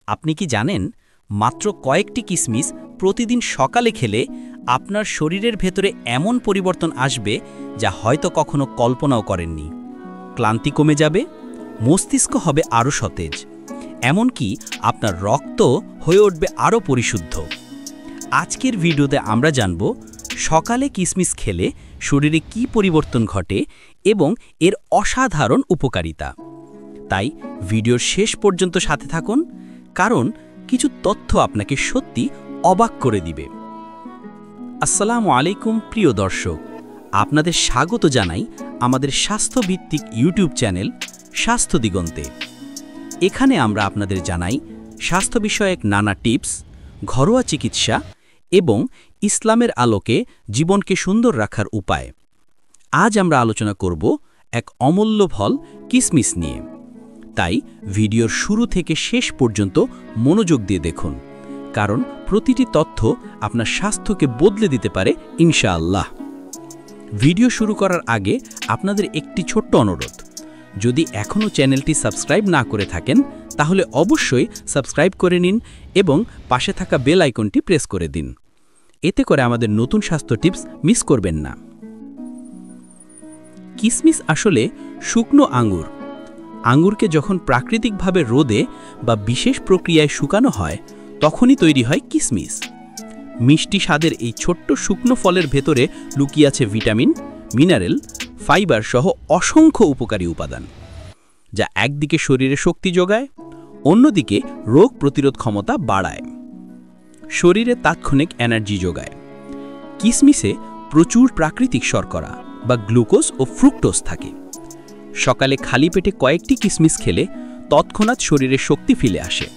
আপনি কি জানেন মাত্র কয়েকটি কিসমিস প্রতিদিন সকালে খেলে আপনার শরীরের ভেতরে এমন পরিবর্তন আসবে যা হয়তো কখনো কল্পনাও করেননি। ক্লান্তি কমে যাবে, মস্তিষ্ক হবে আরও সতেজ, এমনকি আপনার রক্ত হয়ে উঠবে আরও পরিশুদ্ধ। আজকের ভিডিওতে আমরা জানব সকালে কিসমিস খেলে শরীরে কী পরিবর্তন ঘটে এবং এর অসাধারণ উপকারিতা। তাই ভিডিওর শেষ পর্যন্ত সাথে থাকুন, কারণ কিছু তথ্য আপনাকে সত্যি অবাক করে দিবে। আসসালামু আলাইকুম প্রিয় দর্শক, আপনাদের স্বাগত জানাই আমাদের স্বাস্থ্যভিত্তিক ইউটিউব চ্যানেল স্বাস্থ্য দিগন্তে। এখানে আমরা আপনাদের জানাই স্বাস্থ্য বিষয়ক নানা টিপস, ঘরোয়া চিকিৎসা এবং ইসলামের আলোকে জীবনকে সুন্দর রাখার উপায়। আজ আমরা আলোচনা করব এক অমূল্য ফল কিসমিস নিয়ে। তাই ভিডিওর শুরু থেকে শেষ পর্যন্ত মনোযোগ দিয়ে দেখুন, কারণ প্রতিটি তথ্য আপনার স্বাস্থ্যকে বদলে দিতে পারে ইনশাআল্লাহ। ভিডিও শুরু করার আগে আপনাদের একটি ছোট্ট অনুরোধ, যদি এখনও চ্যানেলটি সাবস্ক্রাইব না করে থাকেন তাহলে অবশ্যই সাবস্ক্রাইব করে নিন এবং পাশে থাকা বেল আইকনটি প্রেস করে দিন। এতে করে আমাদের নতুন স্বাস্থ্য টিপস মিস করবেন না। কিসমিস আসলে শুকনো আঙ্গুর। আঙ্গুরকে যখন প্রাকৃতিকভাবে রোদে বা বিশেষ প্রক্রিয়ায় শুকানো হয় তখনই তৈরি হয় কিসমিস। মিষ্টি স্বাদের এই ছোট্ট শুকনো ফলের ভেতরে লুকিয়ে আছে ভিটামিন, মিনারেল, ফাইবার সহ অসংখ্য উপকারী উপাদান, যা একদিকে শরীরে শক্তি যোগায়, অন্যদিকে রোগ প্রতিরোধ ক্ষমতা বাড়ায়, শরীরে তাৎক্ষণিক এনার্জি যোগায়। কিসমিসে প্রচুর প্রাকৃতিক শর্করা বা গ্লুকোজ ও ফ্রুক্টোজ থাকে। সকালে খালি পেটে কয়েকটি কিসমিস খেলে তৎক্ষণাৎ শরীরে শক্তি ফিরে আসে।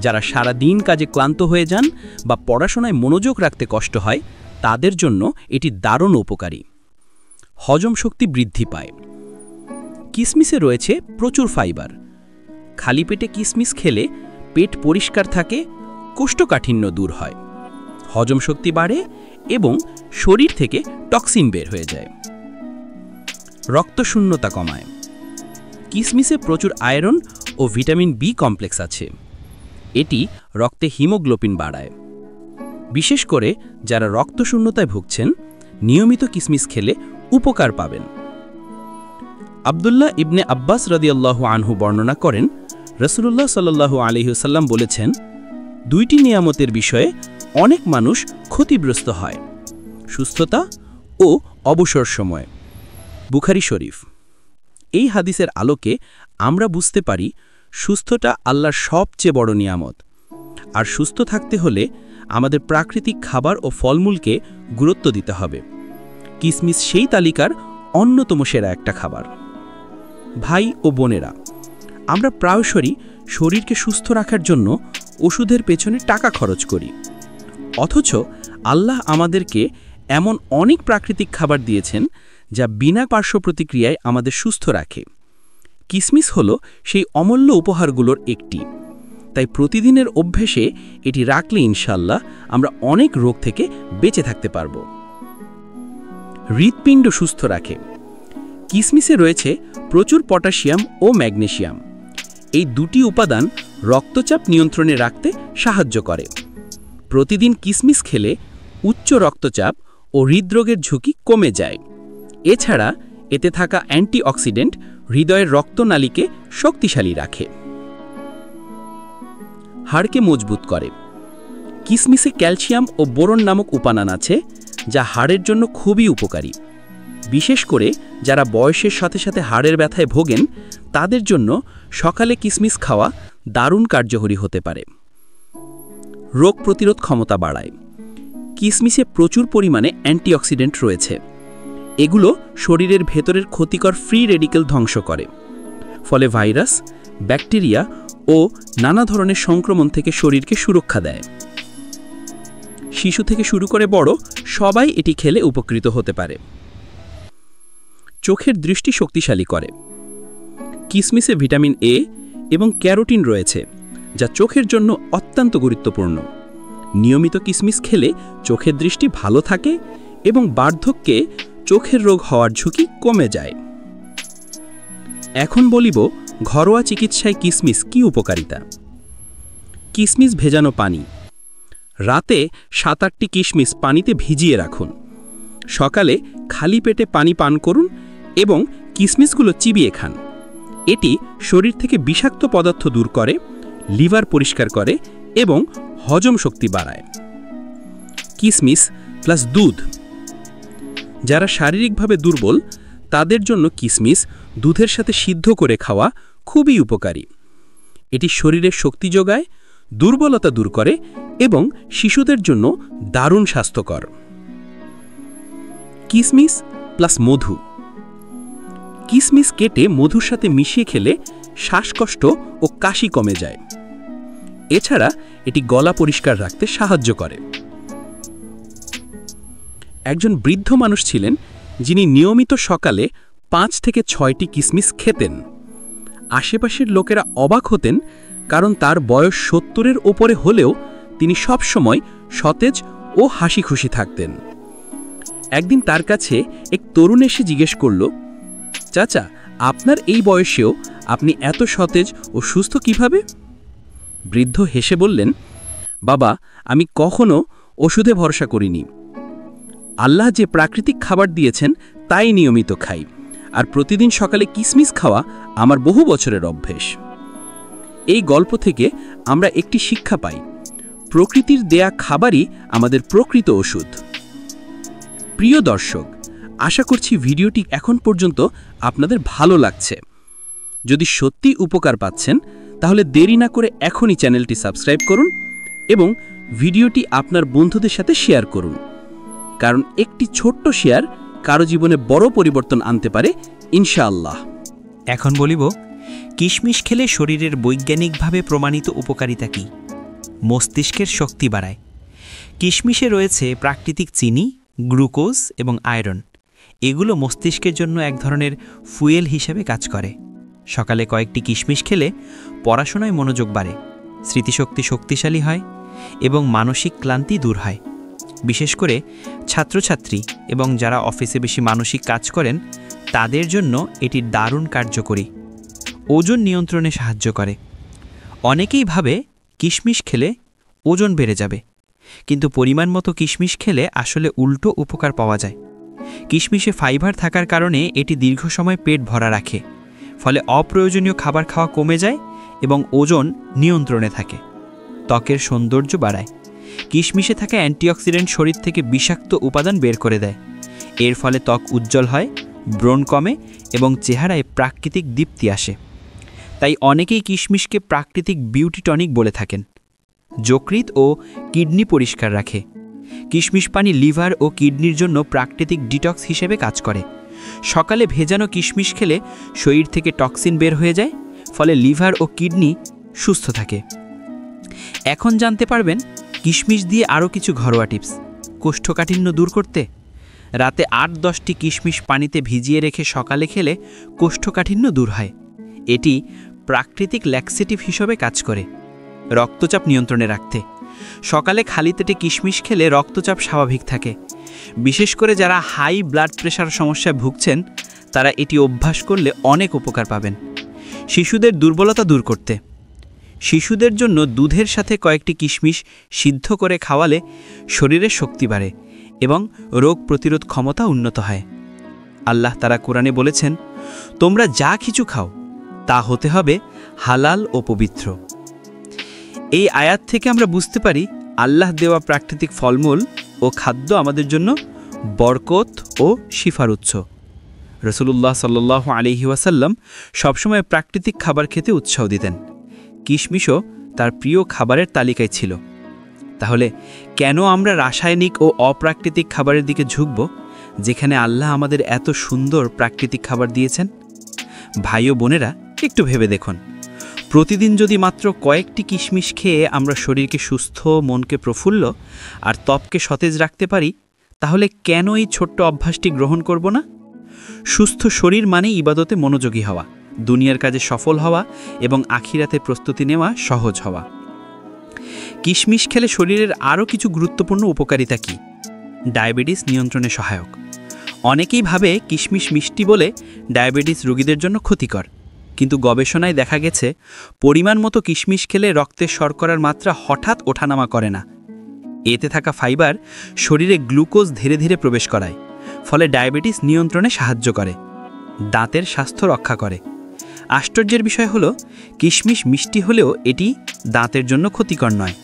যারা সারা দিন কাজে ক্লান্ত হয়ে যান বা পড়াশোনায় মনোযোগ রাখতে কষ্ট হয় তাদের জন্য এটি দারুণ উপকারী। হজম শক্তি বৃদ্ধি পায়। কিসমিসে রয়েছে প্রচুর ফাইবার। খালি পেটে কিসমিস খেলে পেট পরিষ্কার থাকে, কোষ্ঠকাঠিন্য দূর হয়, হজম শক্তি বাড়ে এবং শরীর থেকে টক্সিন বের হয়ে যায়। রক্তশূন্যতা কমায়। কিসমিসে প্রচুর আয়রন ও ভিটামিন বি কমপ্লেক্স আছে। এটি রক্তে হিমোগ্লোবিন বাড়ায়। বিশেষ করে যারা রক্তশূন্যতায় ভুগছেন নিয়মিত কিসমিস খেলে উপকার পাবেন। আব্দুল্লাহ ইবনে আব্বাস রাদিয়াল্লাহু আনহু বর্ণনা করেন, রাসূলুল্লাহ সাল্লাল্লাহু আলাইহি ওয়াসাল্লাম বলেছেন, দুইটি নিয়ামতের বিষয়ে অনেক মানুষ ক্ষতিগ্রস্ত হয়, সুস্থতা ও অবসর সময়। বুখারী শরীফ। এই হাদিসের আলোকে আমরা বুঝতে পারি সুস্থতা আল্লাহর সবচেয়ে বড় নিয়ামত, আর সুস্থ থাকতে হলে আমাদের প্রাকৃতিক খাবার ও ফলমূলকে গুরুত্ব দিতে হবে। কিসমিস সেই তালিকার অন্যতম সেরা একটা খাবার। ভাই ও বোনেরা, আমরা প্রায়শই শরীরকে সুস্থ রাখার জন্য ওষুধের পেছনে টাকা খরচ করি, অথচ আল্লাহ আমাদেরকে এমন অনেক প্রাকৃতিক খাবার দিয়েছেন যা বিনা পার্শ্ব প্রতিক্রিয়ায় আমাদের সুস্থ রাখে। কিসমিস হলো সেই অমূল্য উপহারগুলোর একটি। তাই প্রতিদিনের অভ্যেসে এটি রাখলে ইনশাআল্লাহ আমরা অনেক রোগ থেকে বেঁচে থাকতে পারব। হৃৎপিণ্ড সুস্থ রাখে। কিসমিসে রয়েছে প্রচুর পটাশিয়াম ও ম্যাগনেসিয়াম। এই দুটি উপাদান রক্তচাপ নিয়ন্ত্রণে রাখতে সাহায্য করে। প্রতিদিন কিসমিস খেলে উচ্চ রক্তচাপ ও হৃদরোগের ঝুঁকি কমে যায়। এছাড়া এতে থাকা অ্যান্টিঅক্সিডেন্ট হৃদয়ের রক্তনালীকে শক্তিশালী রাখে। হাড়কে মজবুত করে। কিসমিসে ক্যালসিয়াম ও বোরন নামক উপাদান আছে যা হাড়ের জন্য খুবই উপকারী। বিশেষ করে যারা বয়সের সাথে সাথে হাড়ের ব্যথায় ভোগেন তাদের জন্য সকালে কিসমিস খাওয়া দারুণ কার্যকরী হতে পারে। রোগ প্রতিরোধ ক্ষমতা বাড়ায়। কিসমিসে প্রচুর পরিমাণে অ্যান্টিঅক্সিডেন্ট রয়েছে। এগুলো শরীরের ভেতরের ক্ষতিকর ফ্রি রেডিকেল ধ্বংস করে, ফলে ভাইরাস, ব্যাকটেরিয়া ও নানা ধরনের সংক্রমণ থেকে শরীরকে সুরক্ষা দেয়। শিশু থেকে শুরু করে বড় সবাই এটি খেলে উপকৃত হতে পারে। চোখের দৃষ্টি শক্তিশালী করে। কিসমিসে ভিটামিন এ এবং ক্যারোটিন রয়েছে, যা চোখের জন্য অত্যন্ত গুরুত্বপূর্ণ। নিয়মিত কিসমিস খেলে চোখের দৃষ্টি ভালো থাকে এবং বার্ধক্যে চোখের রোগ হওয়ার ঝুঁকি কমে যায়। এখন বলিব ঘরোয়া চিকিৎসায় কিসমিস কি উপকারিতা। কিশমিশ ভেজানো পানি। রাতে 7-8টি কিশমিশ পানিতে ভিজিয়ে রাখুন। সকালে খালি পেটে পানি পান করুন এবং কিশমিশগুলো চিবিয়ে খান। এটি শরীর থেকে বিষাক্ত পদার্থ দূর করে, লিভার পরিষ্কার করে এবং হজম শক্তি বাড়ায়। কিশমিশ প্লাস দুধ। যারা শারীরিকভাবে দুর্বল তাদের জন্য কিশমিশ দুধের সাথে সিদ্ধ করে খাওয়া খুবই উপকারী। এটি শরীরে শক্তি যোগায়, দুর্বলতা দূর করে এবং শিশুদের জন্য দারুণ স্বাস্থ্যকর। কিশমিশ প্লাস মধু। কিশমিশ কেটে মধুর সাথে মিশিয়ে খেলে শ্বাসকষ্ট ও কাশি কমে যায়। এছাড়া এটি গলা পরিষ্কার রাখতে সাহায্য করে। একজন বৃদ্ধ মানুষ ছিলেন যিনি নিয়মিত সকালে 5 থেকে 6টি কিশমিশ খেতেন। আশেপাশের লোকেরা অবাক হতেন, কারণ তার বয়স 70-এর ওপরে হলেও তিনি সবসময় সতেজ ও হাসি খুশি থাকতেন। একদিন তার কাছে এক তরুণ এসে জিজ্ঞেস করল, চাচা, আপনার এই বয়সেও আপনি এত সতেজ ও সুস্থ কিভাবে? বৃদ্ধ হেসে বললেন, বাবা, আমি কখনো ওষুধে ভরসা করিনি। আল্লাহ যে প্রাকৃতিক খাবার দিয়েছেন তাই নিয়মিত খাই, আর প্রতিদিন সকালে কিশমিশ খাওয়া আমার বহু বছরের অভ্যেস। এই গল্প থেকে আমরা একটি শিক্ষা পাই, প্রকৃতির দেয়া খাবারই আমাদের প্রকৃত ওষুধ। প্রিয় দর্শক, আশা করছি ভিডিওটি এখন পর্যন্ত আপনাদের ভালো লাগছে। যদি সত্যি উপকার পাচ্ছেন তাহলে দেরি না করে এখনই চ্যানেলটি সাবস্ক্রাইব করুন এবং ভিডিওটি আপনার বন্ধুদের সাথে শেয়ার করুন, কারণ একটি ছোট্ট শেয়ার কারো জীবনে বড় পরিবর্তন আনতে পারে ইনশাআল্লাহ। এখন বলিব কিশমিশ খেলে শরীরের বৈজ্ঞানিকভাবে প্রমাণিত উপকারিতা কী। মস্তিষ্কের শক্তি বাড়ায়। কিশমিশে রয়েছে প্রাকৃতিক চিনি, গ্লুকোজ এবং আয়রন। এগুলো মস্তিষ্কের জন্য এক ধরনের ফুয়েল হিসেবে কাজ করে। সকালে কয়েকটি কিশমিশ খেলে পড়াশোনায় মনোযোগ বাড়ে, স্মৃতিশক্তি শক্তিশালী হয় এবং মানসিক ক্লান্তি দূর হয়। বিশেষ করে ছাত্রছাত্রী এবং যারা অফিসে বেশি মানসিক কাজ করেন তাদের জন্য এটি দারুণ কার্যকরী। ওজন নিয়ন্ত্রণে সাহায্য করে। অনেকেই ভাবে কিশমিশ খেলে ওজন বেড়ে যাবে, কিন্তু পরিমাণ মতো কিশমিশ খেলে আসলে উল্টো উপকার পাওয়া যায়। কিশমিশে ফাইবার থাকার কারণে এটি দীর্ঘ সময় পেট ভরা রাখে, ফলে অপ্রয়োজনীয় খাবার খাওয়া কমে যায় এবং ওজন নিয়ন্ত্রণে থাকে। ত্বকের সৌন্দর্য বাড়ায়। কিশমিশে থাকা অ্যান্টিঅক্সিডেন্ট শরীর থেকে বিষাক্ত উপাদান বের করে দেয়। এর ফলে ত্বক উজ্জ্বল হয়, ব্রণ কমে এবং চেহারায় প্রাকৃতিক দীপ্তি আসে। তাই অনেকেই কিশমিশকে প্রাকৃতিক বিউটি টনিক বলে থাকেন। যকৃৎ ও কিডনি পরিষ্কার রাখে। কিশমিশ পানি লিভার ও কিডনির জন্য প্রাকৃতিক ডিটক্স হিসেবে কাজ করে। সকালে ভেজানো কিশমিশ খেলে শরীর থেকে টক্সিন বের হয়ে যায়, ফলে লিভার ও কিডনি সুস্থ থাকে। এখন জানতে পারবেন কিশমিশ দিয়ে আরও কিছু ঘরোয়া টিপস। কোষ্ঠকাঠিন্য দূর করতে রাতে 8-10টি কিশমিশ পানিতে ভিজিয়ে রেখে সকালে খেলে কোষ্ঠকাঠিন্য দূর হয়। এটি প্রাকৃতিক ল্যাক্সেটিভ হিসেবে কাজ করে। রক্তচাপ নিয়ন্ত্রণে রাখতে সকালে খালি পেটে কিশমিশ খেলে রক্তচাপ স্বাভাবিক থাকে। বিশেষ করে যারা হাই ব্লাড প্রেশার সমস্যায় ভুগছেন তারা এটি অভ্যাস করলে অনেক উপকার পাবেন। শিশুদের দুর্বলতা দূর করতে শিশুদের জন্য দুধের সাথে কয়েকটি কিশমিশ সিদ্ধ করে খাওয়ালে শরীরের শক্তি বাড়ে এবং রোগ প্রতিরোধ ক্ষমতা উন্নত হয়। আল্লাহ তাআলা কোরআনে বলেছেন, তোমরা যা কিছু খাও তা হতে হবে হালাল ও পবিত্র। এই আয়াত থেকে আমরা বুঝতে পারি আল্লাহ দেওয়া প্রাকৃতিক ফলমূল ও খাদ্য আমাদের জন্য বরকত ও শিফার উৎস। রাসূলুল্লাহ সাল্লাল্লাহু আলাইহি ওয়াসাল্লাম সবসময় প্রাকৃতিক খাবার খেতে উৎসাহ দিতেন। কিশমিশও তার প্রিয় খাবারের তালিকায় ছিল। তাহলে কেন আমরা রাসায়নিক ও অপ্রাকৃতিক খাবারের দিকে ঝুঁকব, যেখানে আল্লাহ আমাদের এত সুন্দর প্রাকৃতিক খাবার দিয়েছেন? ভাই ও বোনেরা, একটু ভেবে দেখুন, প্রতিদিন যদি মাত্র কয়েকটি কিশমিশ খেয়ে আমরা শরীরকে সুস্থ, মনকে প্রফুল্ল আর ত্বককে সতেজ রাখতে পারি, তাহলে কেন এই ছোট্ট অভ্যাসটি গ্রহণ করব না? সুস্থ শরীর মানে ইবাদতে মনোযোগী হওয়া, দুনিয়ার কাজে সফল হওয়া এবং আখিরাতে প্রস্তুতি নেওয়া সহজ হওয়া। কিশমিশ খেলে শরীরের আরও কিছু গুরুত্বপূর্ণ উপকারিতা কী? ডায়াবেটিস নিয়ন্ত্রণে সহায়ক। অনেকেই ভাবে কিশমিশ মিষ্টি বলে ডায়াবেটিস রোগীদের জন্য ক্ষতিকর, কিন্তু গবেষণায় দেখা গেছে পরিমাণ মতো কিশমিশ খেলে রক্তের শর্করার মাত্রা হঠাৎ ওঠানামা করে না। এতে থাকা ফাইবার শরীরে গ্লুকোজ ধীরে ধীরে প্রবেশ করায়, ফলে ডায়াবেটিস নিয়ন্ত্রণে সাহায্য করে, দাঁতের স্বাস্থ্য রক্ষা করে। আশ্চর্যের বিষয় হলো কিশমিশ মিষ্টি হলেও এটি দাঁতের জন্য ক্ষতিকর নয়।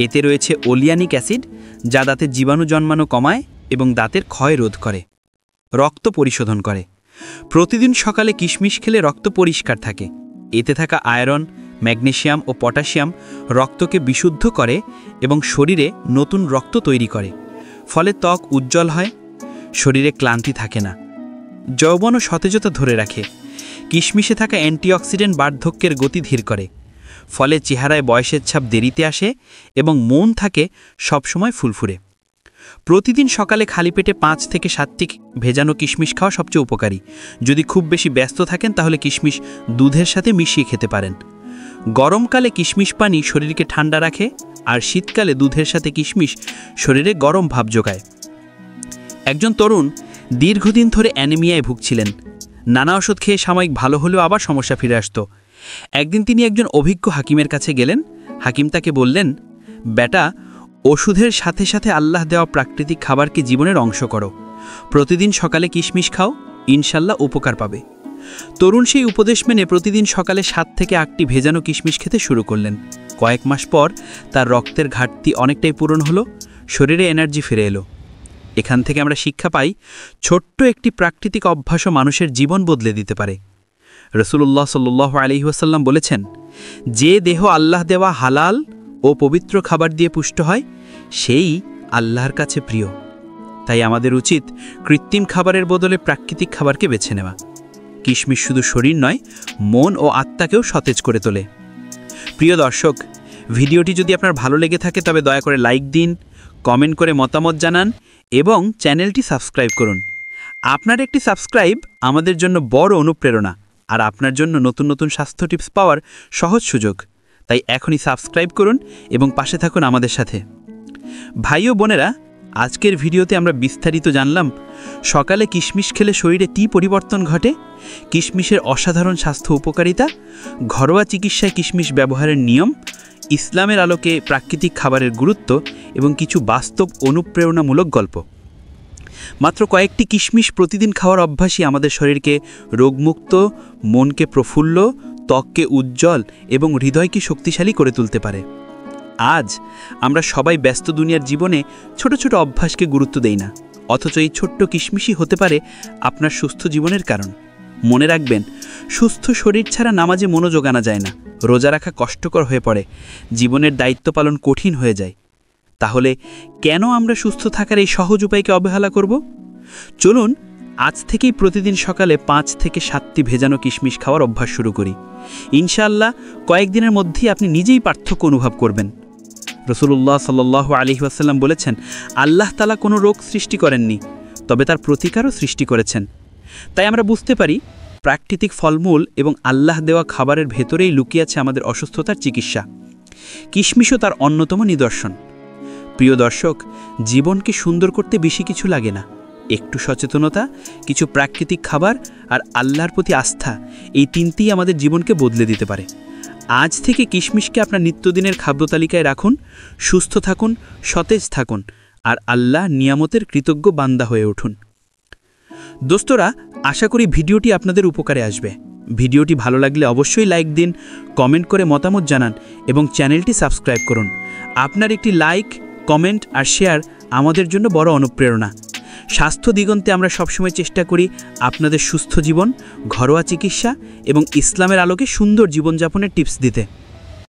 এতে রয়েছে ওলিয়ানিক অ্যাসিড, যা দাঁতের জীবাণু জন্মানো কমায় এবং দাঁতের ক্ষয় রোধ করে, রক্ত পরিশোধন করে। প্রতিদিন সকালে কিশমিশ খেলে রক্ত পরিষ্কার থাকে। এতে থাকা আয়রন, ম্যাগনেসিয়াম ও পটাশিয়াম রক্তকে বিশুদ্ধ করে এবং শরীরে নতুন রক্ত তৈরি করে, ফলে ত্বক উজ্জ্বল হয়, শরীরে ক্লান্তি থাকে না, যৌবন ও সতেজতা ধরে রাখে। কিশমিশে থাকা অ্যান্টিঅক্সিডেন্ট বার্ধক্যের গতি ধীর করে, ফলে চেহারায় বয়সের ছাপ দেরিতে আসে এবং মন থাকে সবসময় ফুলফুরে। প্রতিদিন সকালে খালি পেটে 5 থেকে 7টি ভেজানো কিশমিশ খাওয়া সবচেয়ে উপকারী। যদি খুব বেশি ব্যস্ত থাকেন তাহলে কিশমিশ দুধের সাথে মিশিয়ে খেতে পারেন। গরমকালে কিশমিশ পানি শরীরকে ঠান্ডা রাখে, আর শীতকালে দুধের সাথে কিশমিশ শরীরে গরম ভাব যোগায়। একজন তরুণ দীর্ঘদিন ধরে অ্যানিমিয়ায় ভুগছিলেন। নানা ওষুধ খেয়ে সাময়িক ভালো হলেও আবার সমস্যা ফিরে আসত। একদিন তিনি একজন অভিজ্ঞ হাকিমের কাছে গেলেন। হাকিম তাকে বললেন, বেটা, ওষুধের সাথে সাথে আল্লাহ দেওয়া প্রাকৃতিক খাবারকে জীবনের অংশ করো। প্রতিদিন সকালে কিশমিশ খাও, ইনশাল্লাহ উপকার পাবে। তরুণ সেই উপদেশ মেনে প্রতিদিন সকালে 7 থেকে 8টি ভেজানো কিশমিশ খেতে শুরু করলেন। কয়েক মাস পর তার রক্তের ঘাটতি অনেকটাই পূরণ হলো, শরীরে এনার্জি ফিরে এলো। এখান থেকে আমরা শিক্ষা পাই, ছোট্ট একটি প্রাকৃতিক অভ্যাসও মানুষের জীবন বদলে দিতে পারে। রাসূলুল্লাহ সাল্লাল্লাহু আলাইহি ওয়াসাল্লাম বলেছেন, যে দেহ আল্লাহ দেওয়া হালাল ও পবিত্র খাবার দিয়ে পুষ্ট হয়, সেই আল্লাহর কাছে প্রিয়। তাই আমাদের উচিত কৃত্রিম খাবারের বদলে প্রাকৃতিক খাবারকে বেছে নেওয়া। কিশমিশ শুধু শরীর নয়, মন ও আত্মাকেও সতেজ করে তোলে। প্রিয় দর্শক, ভিডিওটি যদি আপনার ভালো লেগে থাকে তবে দয়া করে লাইক দিন, কমেন্ট করে মতামত জানান এবং চ্যানেলটি সাবস্ক্রাইব করুন। আপনার একটি সাবস্ক্রাইব আমাদের জন্য বড় অনুপ্রেরণা, আর আপনার জন্য নতুন নতুন স্বাস্থ্য টিপস পাওয়ার সহজ সুযোগ। তাই এখনই সাবস্ক্রাইব করুন এবং পাশে থাকুন আমাদের সাথে। ভাই ও বোনেরা, আজকের ভিডিওতে আমরা বিস্তারিত জানলাম সকালে কিশমিশ খেলে শরীরে কী পরিবর্তন ঘটে, কিশমিশের অসাধারণ স্বাস্থ্য উপকারিতা, ঘরোয়া চিকিৎসায় কিশমিশ ব্যবহারের নিয়ম, ইসলামের আলোকে প্রাকৃতিক খাবারের গুরুত্ব এবং কিছু বাস্তব অনুপ্রেরণামূলক গল্প। মাত্র কয়েকটি কিশমিশ প্রতিদিন খাওয়ার অভ্যাসই আমাদের শরীরকে রোগমুক্ত, মনকে প্রফুল্ল, ত্বককে উজ্জ্বল এবং হৃদয়কে শক্তিশালী করে তুলতে পারে। আজ আমরা সবাই ব্যস্ত দুনিয়ার জীবনে ছোট ছোট অভ্যাসকে গুরুত্ব দেই না, অথচ এই ছোট্ট কিশমিশই হতে পারে আপনার সুস্থ জীবনের কারণ। মনে রাখবেন, সুস্থ শরীর ছাড়া নামাজে মনোযোগ আনা যায় না, রোজা রাখা কষ্টকর হয়ে পড়ে, জীবনের দায়িত্ব পালন কঠিন হয়ে যায়। তাহলে কেন আমরা সুস্থ থাকার এই সহজ উপায়কে অবহেলা করব? চলুন আজ থেকেই প্রতিদিন সকালে 5 থেকে 7টি ভেজানো কিশমিশ খাওয়ার অভ্যাস শুরু করি। ইনশাআল্লাহ কয়েকদিনের মধ্যেই আপনি নিজেই পার্থক্য অনুভব করবেন। রাসূলুল্লাহ সাল্লাল্লাহু আলাইহি ওয়াসাল্লাম বলেছেন, আল্লাহ তাআলা কোনো রোগ সৃষ্টি করেননি, তবে তার প্রতিকারও সৃষ্টি করেছেন। তাই আমরা বুঝতে পারি, প্রাকৃতিক ফলমূল এবং আল্লাহ দেওয়া খাবারের ভেতরেই লুকিয়ে আছে আমাদের অসুস্থতার চিকিৎসা। কিশমিশও তার অন্যতম নিদর্শন। প্রিয় দর্শক, জীবনকে সুন্দর করতে বেশি কিছু লাগে না। একটু সচেতনতা, কিছু প্রাকৃতিক খাবার আর আল্লাহর প্রতি আস্থা, এই তিনটিই আমাদের জীবনকে বদলে দিতে পারে। আজ থেকে কিশমিশকে আপনার নিত্যদিনের খাদ্য তালিকায় রাখুন, সুস্থ থাকুন, সতেজ থাকুন, আর আল্লাহ নিয়ামতের কৃতজ্ঞ বান্দা হয়ে উঠুন। দোস্তরা, আশা করি ভিডিওটি আপনাদের উপকারে আসবে। ভিডিওটি ভালো লাগলে অবশ্যই লাইক দিন, কমেন্ট করে মতামত জানান এবং চ্যানেলটি সাবস্ক্রাইব করুন। আপনার একটি লাইক, কমেন্ট আর শেয়ার আমাদের জন্য বড় অনুপ্রেরণা। স্বাস্থ্য দিগন্তে আমরা সবসময় চেষ্টা করি আপনাদের সুস্থ জীবন, ঘরোয়া চিকিৎসা এবং ইসলামের আলোকে সুন্দর জীবনযাপনের টিপস দিতে।